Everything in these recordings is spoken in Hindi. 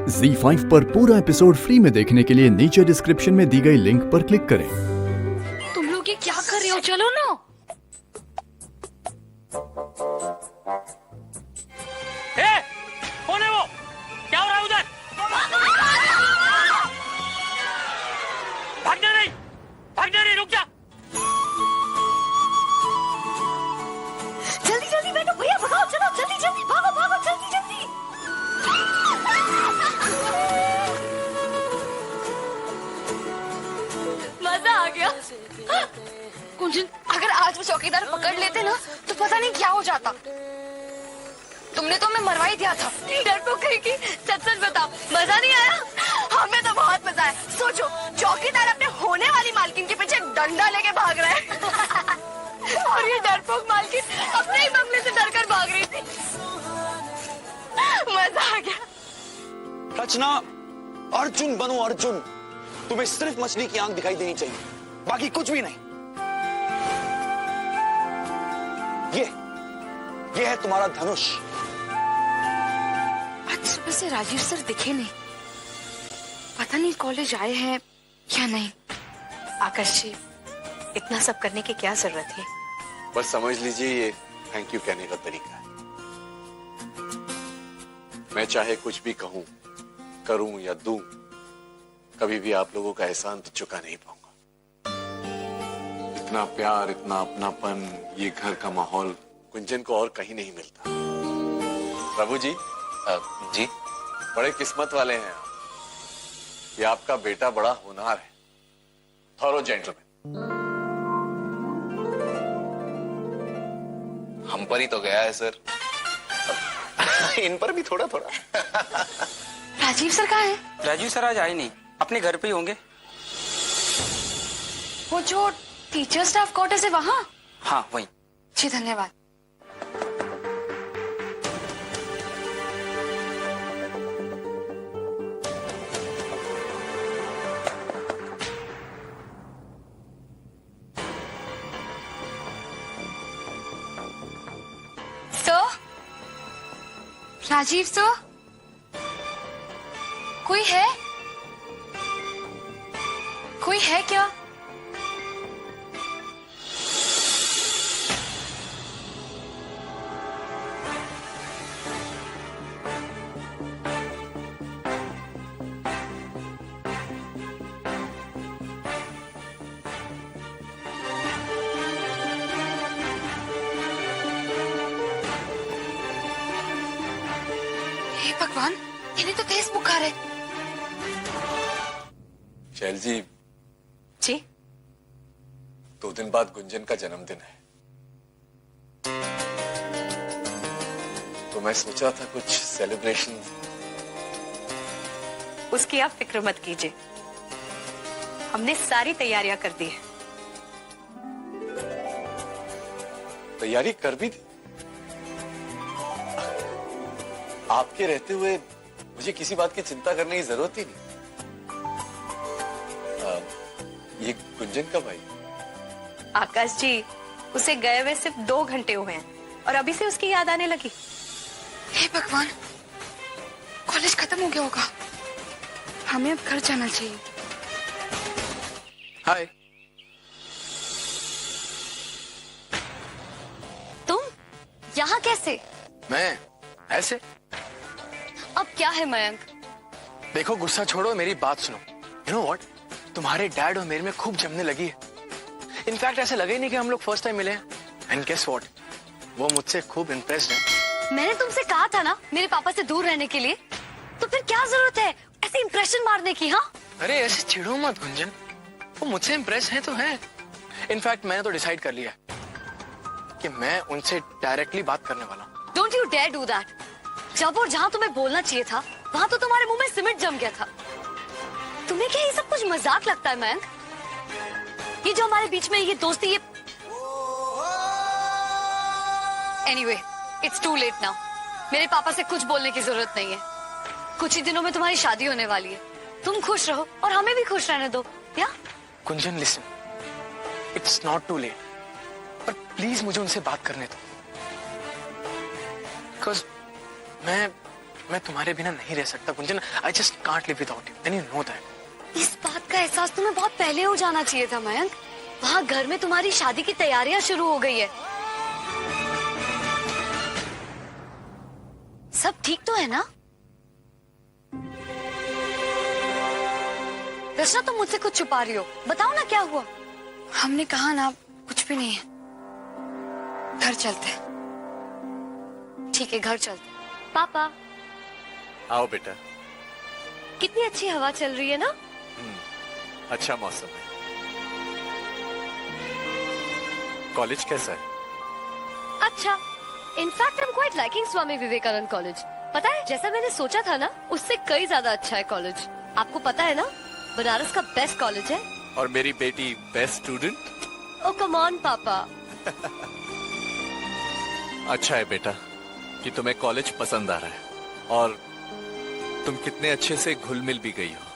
ZEE5 पर पूरा एपिसोड फ्री में देखने के लिए नीचे डिस्क्रिप्शन में दी गई लिंक पर क्लिक करें। तुम लोग ये क्या कर रहे हो? चलो ना। कौन है वो? क्या हो रहा है उधर? भागना नहीं, रुक जा। जल्दी जल्दी बैठो भैया, भगाओ, चलो जल्दी जल्दी, भागो भागो, जल्दी जल्दी। मजा आ गया। कुंजन, अगर आज वो चौकीदार पकड़ लेते ना तो पता नहीं क्या हो जाता। तुमने तो हमें मरवा ही दिया था। डरपोक कहीं की, सच सच बताओ, मजा नहीं आया? हमें तो बहुत मजा आया। सोचो, चौकीदार अपने होने वाली मालकिन के पीछे डंडा लेके भाग रहा है और ये डरपोक मालकिन अपने ही बंगले से डरकर भाग रही थी। मजा आ गया। रचना, अर्जुन बनो अर्जुन। तुम्हें सिर्फ मछली की आंख दिखाई देनी चाहिए, बाकी कुछ भी नहीं। ये है तुम्हारा धनुष। आज सुबह से राजीव सर दिखे नहीं, पता नहीं कॉलेज आए हैं या नहीं। आकाश जी, इतना सब करने की क्या जरूरत है? बस समझ लीजिए ये थैंक यू कहने का तरीका है। मैं चाहे कुछ भी कहूं, करूं या दूं, कभी भी आप लोगों का एहसान तो चुका नहीं पाऊंगा। इतना प्यार, इतना अपनापन, ये घर का माहौल कुंजन को और कहीं नहीं मिलता। प्रभु जी, जी बड़े किस्मत वाले हैं आप। ये आपका बेटा बड़ा होनहार है, थॉरो जेंटलमैन। हम पर ही तो गया है सर। इन पर भी थोड़ा थोड़ा। राजीव सर कहाँ है? राजीव सर आज आए नहीं, अपने घर पे ही होंगे। वो जो टीचर स्टाफ क्वार्टर्स है वहाँ? हाँ वहीं। जी धन्यवाद। राजीव सर, कोई है? कोई है क्या? हे भगवान, इन्हें तो तेज बुखार है। शैल जी, जी 2 दिन बाद गुंजन का जन्मदिन है, तो मैं सोच रहा था कुछ सेलिब्रेशन। उसकी आप फिक्र मत कीजिए, हमने सारी तैयारियां कर दी है। तैयारी कर भी दी? आपके रहते हुए मुझे किसी बात की चिंता करने की जरूरत ही नहीं। ये गुंजन कब आई? आकाश जी, उसे गए हुए सिर्फ 2 घंटे हुए हैं और अभी से उसकी याद आने लगी। हे भगवान, कॉलेज खत्म हो गया होगा, हमें अब घर जाना चाहिए। हाय। तुम यहाँ कैसे? मैं ऐसे। अब क्या है मयंक? देखो, गुस्सा छोड़ो, मेरी बात सुनो। यू नो व्हाट, तुम्हारे डैड और मेरे में खूब जमने लगी है। इनफैक्ट ऐसे लगे ही नहीं कि हम लोग फर्स्ट टाइम मिले हैं। एंड गेस व्हाट, वो मुझसे खूब इम्प्रेस्ड है। मैंने तुमसे कहा था ना मेरे पापा से दूर रहने के लिए, तो फिर क्या जरूरत है ऐसे इंप्रेशन मारने की? हाँ, अरे ऐसे चिढ़ो मत गुंजन, वो मुझसे इम्प्रेस है तो है। इनफैक्ट मैंने तो डिसाइड कर लिया कि मैं उनसे डायरेक्टली बात करने वाला हूँ। Don't you dare do that. जब और जहाँ तुम्हें बोलना चाहिए था वहाँ तो तुम्हारे मुंह में सीमेंट जम गया था। तुम्हें क्या ये सब कुछ मजाक लगता है मयंक? ये जो हमारे बीच में ये दोस्ती, ये anyway, it's too late now. मेरे पापा से कुछ बोलने की जरूरत नहीं है। कुछ ही दिनों में तुम्हारी शादी होने वाली है। तुम खुश रहो और हमें भी खुश रहने दो। या Gunjan listen, it's not too late, पर प्लीज मुझे उनसे बात करने दो। बिकॉज मैं तुम्हारे बिना नहीं रह सकता Gunjan. I just can't live without you and you know that. इस बात का एहसास तुम्हें बहुत पहले हो जाना चाहिए था मयंक। वहाँ घर में तुम्हारी शादी की तैयारियां शुरू हो गई है। सब ठीक तो है ना? रचना, तुम मुझसे कुछ छुपा रही हो, बताओ ना क्या हुआ। हमने कहा ना कुछ भी नहीं है। घर चलते हैं। ठीक है, घर चलते हैं। पापा, आओ बेटा। कितनी अच्छी हवा चल रही है ना। अच्छा मौसम है। कॉलेज कैसा है? अच्छा, in fact I am quite liking Swami Vivekananda college. पता है, जैसा मैंने सोचा था ना, उससे कई ज्यादा अच्छा है कॉलेज। आपको पता है ना, बनारस का बेस्ट कॉलेज है। और मेरी बेटी best student. Oh come on papa. अच्छा है बेटा कि तुम्हें कॉलेज पसंद आ रहा है और तुम कितने अच्छे से घुल मिल भी गई हो।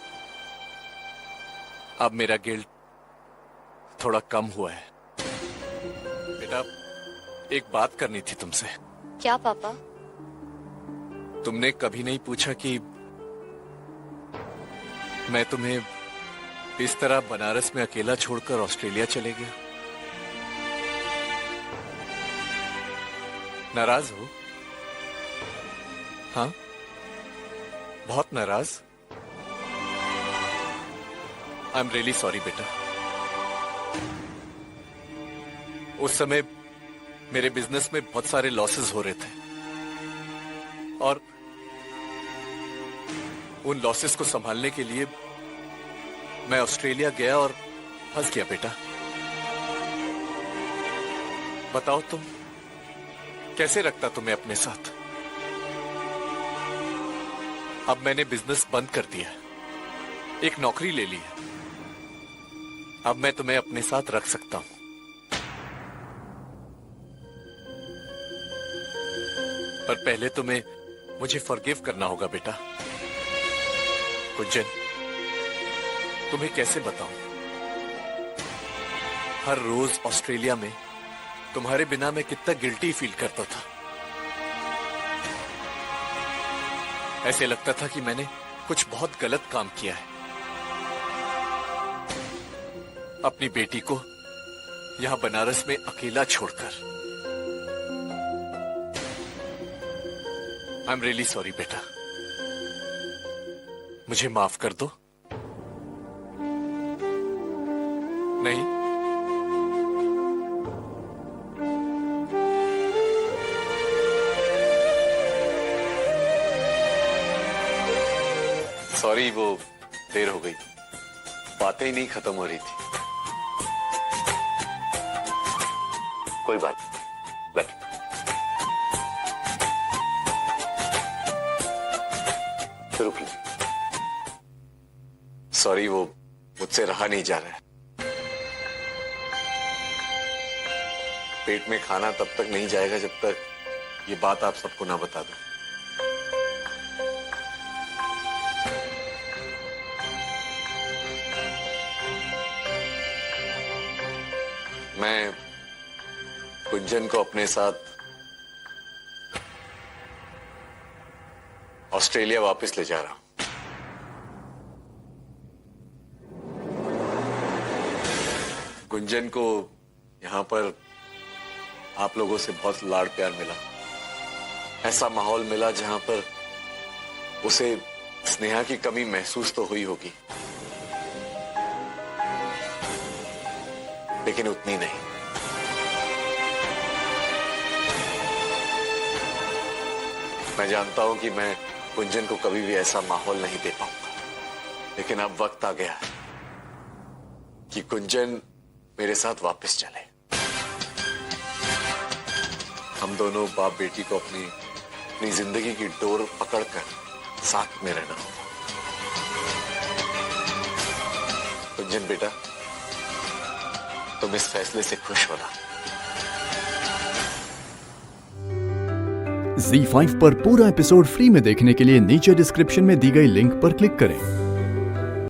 अब मेरा गिल्ट थोड़ा कम हुआ है। बेटा, एक बात करनी थी तुमसे। क्या पापा? तुमने कभी नहीं पूछा कि मैं तुम्हें इस तरह बनारस में अकेला छोड़कर ऑस्ट्रेलिया चले गया। नाराज हो? हाँ, बहुत नाराज। आई एम रियली सॉरी बेटा। उस समय मेरे बिजनेस में बहुत सारे लॉसेस हो रहे थे और उन लॉसेस को संभालने के लिए मैं ऑस्ट्रेलिया गया और फंस गया बेटा। बताओ तुम कैसे रखता तुम्हें अपने साथ। अब मैंने बिजनेस बंद कर दिया है, एक नौकरी ले ली है। अब मैं तुम्हें अपने साथ रख सकता हूं। पर पहले तुम्हें मुझे फॉरगिव करना होगा बेटा। गुंजन, तुम्हें कैसे बताऊं, हर रोज ऑस्ट्रेलिया में तुम्हारे बिना मैं कितना गिल्टी फील करता था। ऐसे लगता था कि मैंने कुछ बहुत गलत काम किया है। अपनी बेटी को यहां बनारस में अकेला छोड़कर। आई एम रियली सॉरी बेटा, मुझे माफ कर दो। नहीं, सॉरी, वो देर हो गई, बातें ही नहीं खत्म हो रही थी। कोई बात नहीं, बैठ। शुरू कीजिए। सॉरी, वो मुझसे रहा नहीं जा रहा है। पेट में खाना तब तक नहीं जाएगा जब तक ये बात आप सबको ना बता दो। मैं गुंजन को अपने साथ ऑस्ट्रेलिया वापस ले जा रहा हूं। गुंजन को यहां पर आप लोगों से बहुत लाड़ प्यार मिला, ऐसा माहौल मिला जहां पर उसे स्नेहा की कमी महसूस तो हुई होगी, लेकिन उतनी नहीं। मैं जानता हूं कि मैं गुंजन को कभी भी ऐसा माहौल नहीं दे पाऊंगा, लेकिन अब वक्त आ गया है कि गुंजन मेरे साथ वापस चले। हम दोनों बाप बेटी को अपनी जिंदगी की डोर पकड़कर साथ में रहना होगा। गुंजन बेटा, तुम इस फैसले से खुश हो ना? Z5 पर पूरा एपिसोड फ्री में देखने के लिए नीचे डिस्क्रिप्शन में दी गई लिंक पर क्लिक करें।